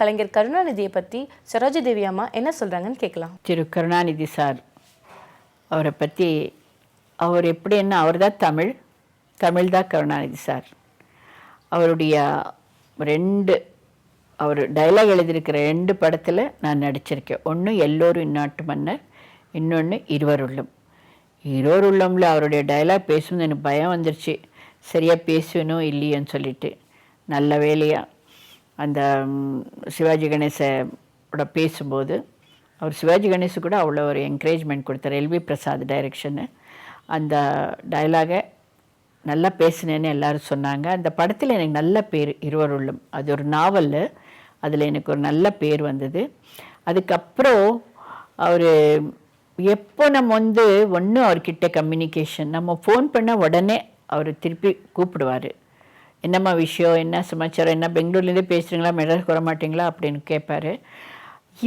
கலைஞர் கருணாநிதியை பற்றி சரோஜா தேவி அம்மா என்ன சொல்கிறாங்கன்னு கேட்கலாம். திரு கருணாநிதி சார் அவரை பற்றி அவர் எப்படின்னா அவர் தான் தமிழ் தான் கருணாநிதி சார். அவருடைய அவர் டைலாக் எழுதியிருக்கிற 2 படத்தில் நான் நடிச்சிருக்கேன். ஒன்று எல்லோரும் இந்நாட்டு மன்னர், இன்னொன்று இருவருள்ளம்ல அவருடைய டைலாக் பேசும்போது எனக்கு பயம் வந்துருச்சு, சரியாக பேசுவேனோ இல்லையோன்னு சொல்லிட்டு. நல்ல வேலையாக அந்த சிவாஜி கணேசோட பேசும்போது அவர் சிவாஜி கணேசு கூட அவ்வளோ ஒரு என்கரேஜ்மெண்ட் கொடுத்தார். LV Prasad direction. அந்த டைலாகை நல்லா பேசினேன்னு எல்லோரும் சொன்னாங்க. அந்த படத்தில் எனக்கு நல்ல பேர் இருவருள்ளும், அது ஒரு நாவல், அதில் எனக்கு ஒரு நல்ல பேர் வந்தது. அதுக்கப்புறம் அவர் எப்போ நம்ம ஒன்று அவர்கிட்ட கம்யூனிகேஷன், நம்ம ஃபோன் பண்ணால் உடனே அவர் திருப்பி கூப்பிடுவார். என்னம்மா விஷயம், என்ன சமாச்சாரம், என்ன பெங்களூர்லேருந்தே பேசுகிறீங்களா, மெட்ராஸ்க்கு வர மாட்டிங்களா அப்படின்னு கேட்பார்.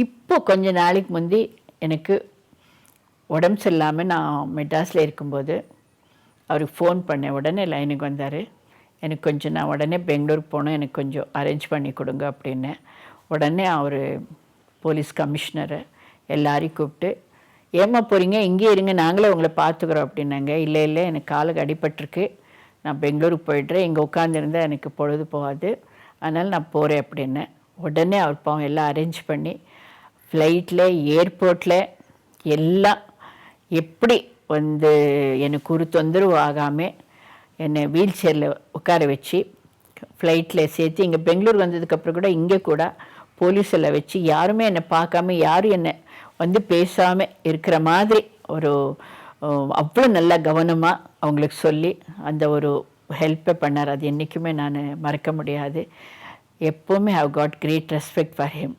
இப்போ கொஞ்ச நாளைக்கு முந்தி எனக்கு உடம்பு சரியில்லாமல் நான் மெட்ராஸில் இருக்கும்போது அவருக்கு ஃபோன் பண்ணேன். உடனே லைனுக்கு வந்தார். எனக்கு கொஞ்சம் நான் உடனே பெங்களூருக்கு போகணும், எனக்கு கொஞ்சம் அரேஞ்ச் பண்ணி கொடுங்க அப்படின்னு. உடனே அவர் போலீஸ் கமிஷனரை எல்லாரையும் கூப்பிட்டு, ஏம்மா போகிறீங்க, இங்கே இருங்க, நாங்களே உங்களை பார்த்துக்குறோம் அப்படின்னாங்க. இல்லை எனக்கு காலுக்கு அடிபட்டிருக்கு, நான் பெங்களூருக்கு போய்ட்றேன், இங்கே உட்காந்துருந்தால் எனக்கு பொழுது போகாது, அதனால் நான் போகிறேன் அப்படின்னு. உடனே அவர் பாவம் எல்லாம் அரேஞ்ச் பண்ணி ஃப்ளைட்டில் ஏர்போர்ட்டில் எல்லாம் எப்படி எனக்கு ஒரு தொந்தரவு ஆகாமல் என்னை வீல் சேரில் உட்கார வச்சு ஃப்ளைட்டில் சேர்த்து இங்கே பெங்களூர் வந்ததுக்கப்புறம் கூட இங்கே கூட போலீஸில் வச்சு யாருமே என்னை பார்க்காம, யாரும் என்னை பேசாமல் இருக்கிற மாதிரி ஒரு அவ்வளோ நல்லா கவனமாக அவங்களுக்கு சொல்லி அந்த ஒரு ஹெல்ப்பை பண்ணார். அது என்றைக்குமே நான் மறக்க முடியாது. எப்போவுமே have got great respect for him.